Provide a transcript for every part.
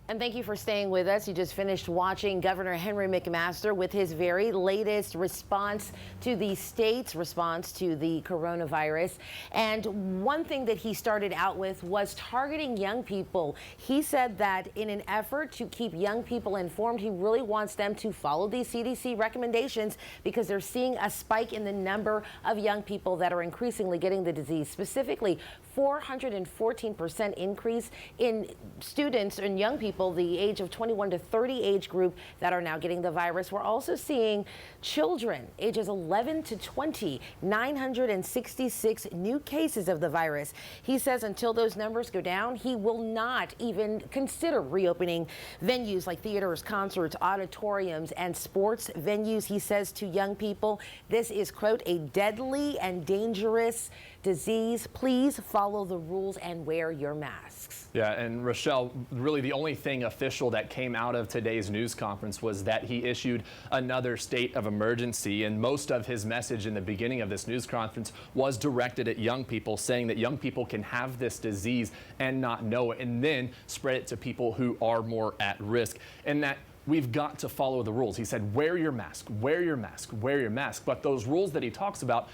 And thank you for staying with us. You just finished watching Governor Henry McMaster with his very latest response to the state's response to the coronavirus. And one thing that he started out with was targeting young people. He said that in an effort to keep young people informed, he really wants them to follow these CDC recommendations because they're seeing a spike in the number of young people that are increasingly getting the disease. Specifically, 414% increase in students and young people, the age of 21 to 30 age group, that are now getting the virus. We're also seeing children ages 11 to 20, 966 new cases of the virus. He says until those numbers go down, he will not even consider reopening venues like theaters, concerts, auditoriums, and sports venues. He says to young people, this is, quote, a deadly and dangerous disease. Please follow the rules and wear your masks. Yeah, and Rochelle, really the only thing official that came out of today's news conference was that he issued another state of emergency, and most of his message in the beginning of this news conference was directed at young people, saying that young people can have this disease and not know it, and then spread it to people who are more at risk, and that we've got to follow the rules. He said, wear your mask, wear your mask, wear your mask. But those rules that he talks about,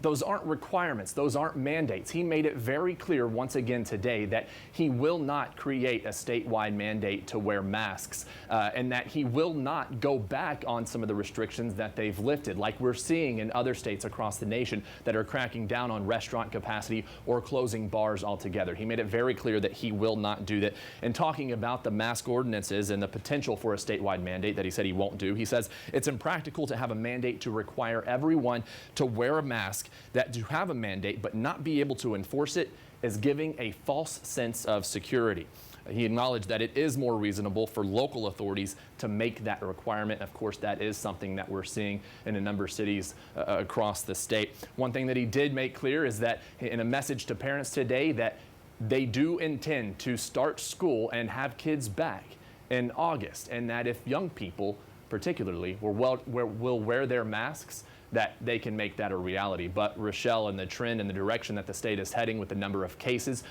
those aren't requirements, those aren't mandates. He made it very clear once again today that he will not create a statewide mandate to wear masks, and that he will not go back on some of the restrictions that they've lifted, like we're seeing in other states across the nation that are cracking down on restaurant capacity or closing bars altogether. He made it very clear that he will not do that. And talking about the mask ordinances and the potential for a statewide mandate that he said he won't do, he says it's impractical to have a mandate to require everyone to wear a mask, that to have a mandate but not be able to enforce it is giving a false sense of security. He acknowledged that it is more reasonable for local authorities to make that requirement. Of course, that is something that we're seeing in a number of cities across the state. One thing that he did make clear is that in a message to parents today that they do intend to start school and have kids back in August, and that if young people particularly will wear their masks, that they can make that a reality. But Rochelle, and the trend and the direction that the state is heading with the number of cases,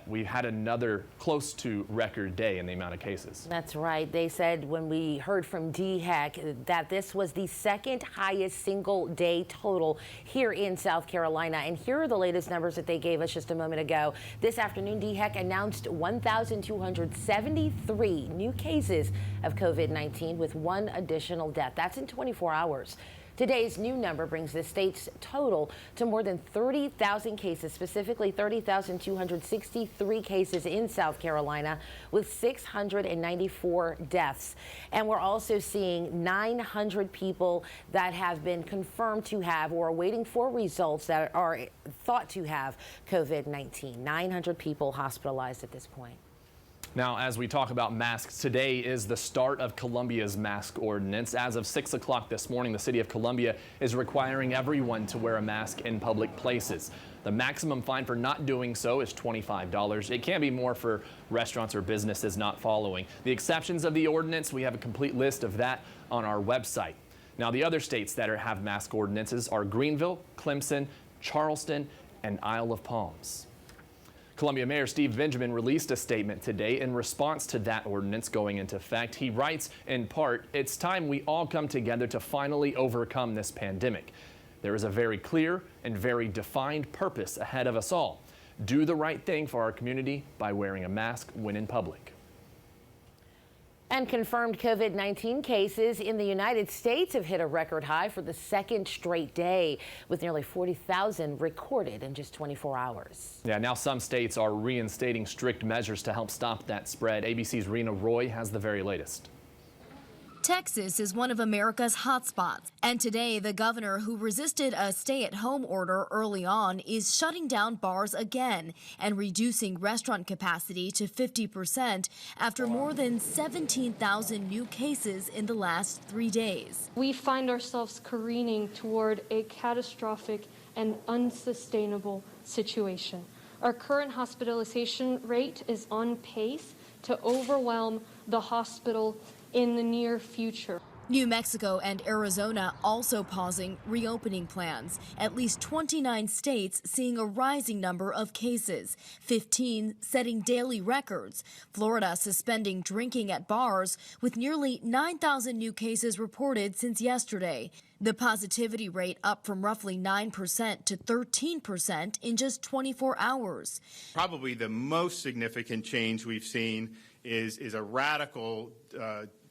we've had another close to record day in the amount of cases. That's right. They said when we heard from DHEC that this was the second highest single day total here in South Carolina. And here are the latest numbers that they gave us just a moment ago. This afternoon, DHEC announced 1,273 new cases of COVID-19 with one additional death. That's in 24 hours. Today's new number brings the state's total to more than 30,000 cases, specifically 30,263 cases in South Carolina, with 694 deaths. And we're also seeing 900 people that have been confirmed to have or are waiting for results that are thought to have COVID-19. 900 people hospitalized at this point. Now, as we talk about masks, today is the start of Columbia's mask ordinance. As of 6 o'clock this morning, the city of Columbia is requiring everyone to wear a mask in public places. The maximum fine for not doing so is $25. It can be more for restaurants or businesses not following. The exceptions of the ordinance, we have a complete list of that on our website. Now, the other states that have mask ordinances are Greenville, Clemson, Charleston, and Isle of Palms. Columbia Mayor Steve Benjamin released a statement today in response to that ordinance going into effect. He writes, in part, "It's time we all come together to finally overcome this pandemic. There is a very clear and very defined purpose ahead of us all. Do the right thing for our community by wearing a mask when in public." And confirmed COVID-19 cases in the United States have hit a record high for the second straight day, with nearly 40,000 recorded in just 24 hours. Yeah, now some states are reinstating strict measures to help stop that spread. ABC's Rena Roy has the very latest. Texas is one of America's hotspots, and today the governor who resisted a stay-at-home order early on is shutting down bars again and reducing restaurant capacity to 50% after more than 17,000 new cases in the last 3 days. We find ourselves careening toward a catastrophic and unsustainable situation. Our current hospitalization rate is on pace to overwhelm the hospital in the near future. New Mexico and Arizona also pausing reopening plans. At least 29 states seeing a rising number of cases, 15 setting daily records. Florida suspending drinking at bars with nearly 9,000 new cases reported since yesterday. The positivity rate up from roughly 9% to 13% in just 24 hours. Probably the most significant change we've seen is a radical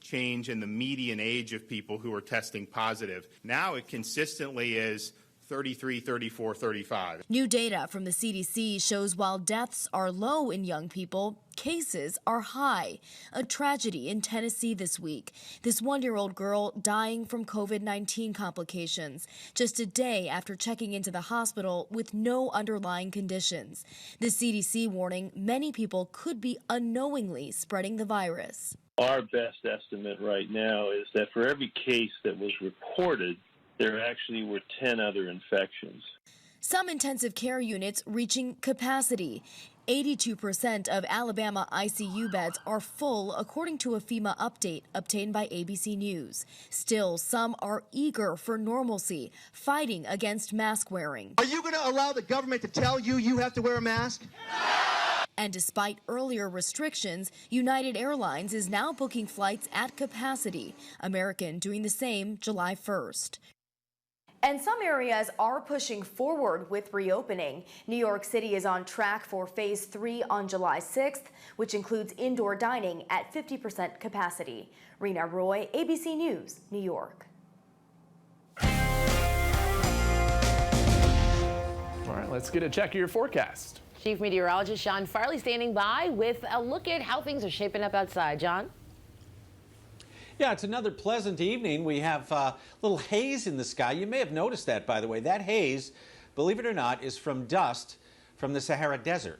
change in the median age of people who are testing positive. Now it consistently is 33, 34, 35. New data from the CDC shows while deaths are low in young people, cases are high. A tragedy in Tennessee this week. This 1-year-old girl dying from COVID-19 complications just a day after checking into the hospital with no underlying conditions. The CDC warning many people could be unknowingly spreading the virus. Our best estimate right now is that for every case that was reported, there actually were 10 other infections. Some intensive care units reaching capacity. 82% of Alabama ICU beds are full, according to a FEMA update obtained by ABC News. Still, some are eager for normalcy, fighting against mask wearing. Are you going to allow the government to tell you you have to wear a mask? And despite earlier restrictions, United Airlines is now booking flights at capacity. American doing the same July 1st. And some areas are pushing forward with reopening. New York City is on track for Phase 3 on July 6th, which includes indoor dining at 50% capacity. Rena Roy, ABC News, New York. All right, let's get a check of your forecast. Chief Meteorologist John Farley standing by with a look at how things are shaping up outside. John? Yeah, it's another pleasant evening. We have a little haze in the sky. You may have noticed that, by the way. That haze, believe it or not, is from dust from the Sahara Desert.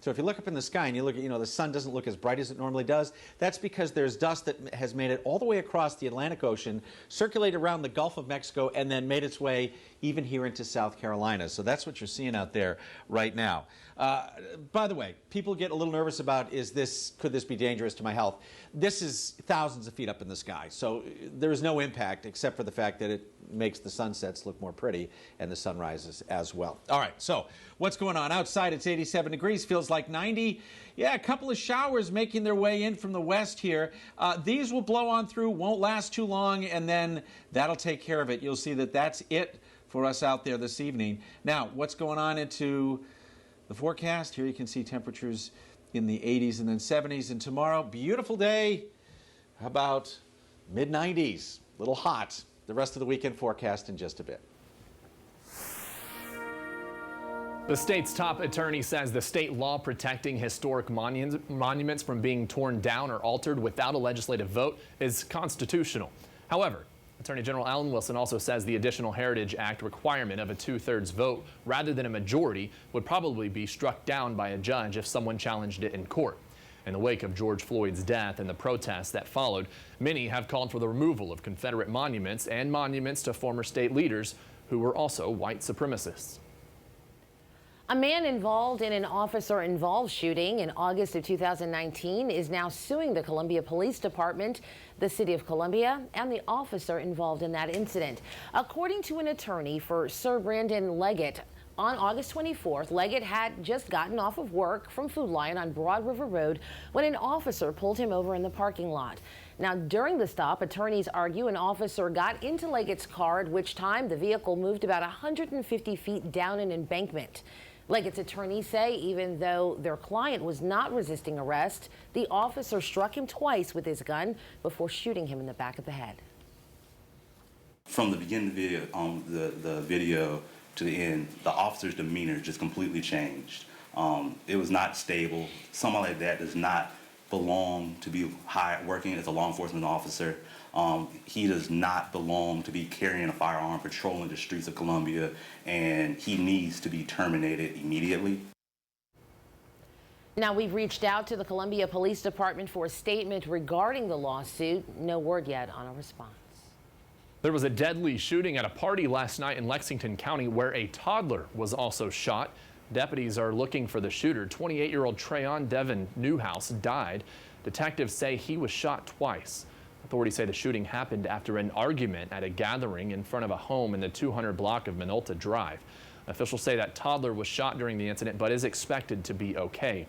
So if you look up in the sky and you look at, the sun doesn't look as bright as it normally does, that's because there's dust that has made it all the way across the Atlantic Ocean, circulated around the Gulf of Mexico, and then made its way even here into South Carolina. So that's what you're seeing out there right now. By the way, people get a little nervous about, could this be dangerous to my health? This is thousands of feet up in the sky, so there is no impact except for the fact that it makes the sunsets look more pretty and the sunrises as well. All right, so what's going on outside? It's 87 degrees, feels like 90. Yeah, a couple of showers making their way in from the west here. These will blow on through, won't last too long, and then that'll take care of it. You'll see that that's it for us out there this evening. Now, what's going on into the forecast? Here you can see temperatures in the 80s and then 70s. And tomorrow, beautiful day, about mid-90s, a little hot. The rest of the weekend forecast in just a bit. The state's top attorney says the state law protecting historic monuments from being torn down or altered without a legislative vote is constitutional. However, Attorney General Alan Wilson also says the Additional Heritage Act requirement of a 2/3 vote rather than a majority would probably be struck down by a judge if someone challenged it in court. In the wake of George Floyd's death and the protests that followed, many have called for the removal of Confederate monuments and monuments to former state leaders who were also white supremacists. A man involved in an officer-involved shooting in August of 2019 is now suing the Columbia Police Department, the City of Columbia, and the officer involved in that incident. According to an attorney for Sir Brandon Leggett, on August 24th, Leggett had just gotten off of work from Food Lion on Broad River Road when an officer pulled him over in the parking lot. Now, during the stop, attorneys argue an officer got into Leggett's car, at which time the vehicle moved about 150 feet down an embankment. Leggett's attorneys say even though their client was not resisting arrest, the officer struck him twice with his gun before shooting him in the back of the head. From the beginning of the video to the end, the officer's demeanor just completely changed. It was not stable. Someone like that does not belong to be working as a law enforcement officer. He does not belong to be carrying a firearm, patrolling the streets of Columbia, and he needs to be terminated immediately. Now, we've reached out to the Columbia Police Department for a statement regarding the lawsuit. No word yet on a response. There was a deadly shooting at a party last night in Lexington County where a toddler was also shot. Deputies are looking for the shooter. 28-year-old Trayon Devin Newhouse died. Detectives say he was shot twice. Authorities say the shooting happened after an argument at a gathering in front of a home in the 200 block of Minolta Drive. Officials say that toddler was shot during the incident but is expected to be okay.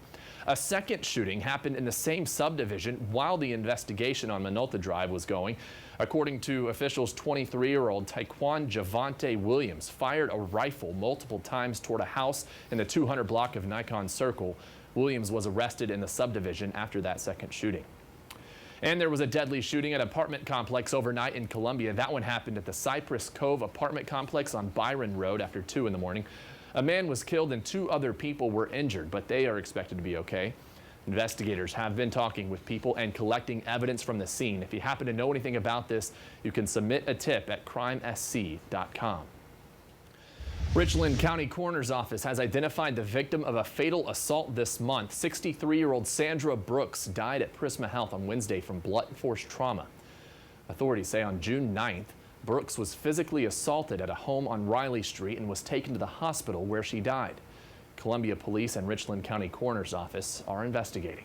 A second shooting happened in the same subdivision while the investigation on Minolta Drive was going. According to officials, 23-year-old Taekwon Javante Williams fired a rifle multiple times toward a house in the 200 block of Nikon Circle. Williams was arrested in the subdivision after that second shooting. And there was a deadly shooting at an apartment complex overnight in Columbia. That one happened at the Cypress Cove apartment complex on Byron Road after 2 in the morning. A man was killed and 2 other people were injured, but they are expected to be okay. Investigators have been talking with people and collecting evidence from the scene. If you happen to know anything about this, you can submit a tip at crimesc.com. Richland County Coroner's Office has identified the victim of a fatal assault this month. 63-year-old Sandra Brooks died at Prisma Health on Wednesday from blunt force trauma. Authorities say on June 9th, Brooks was physically assaulted at a home on Riley Street and was taken to the hospital where she died. Columbia Police and Richland County Coroner's Office are investigating.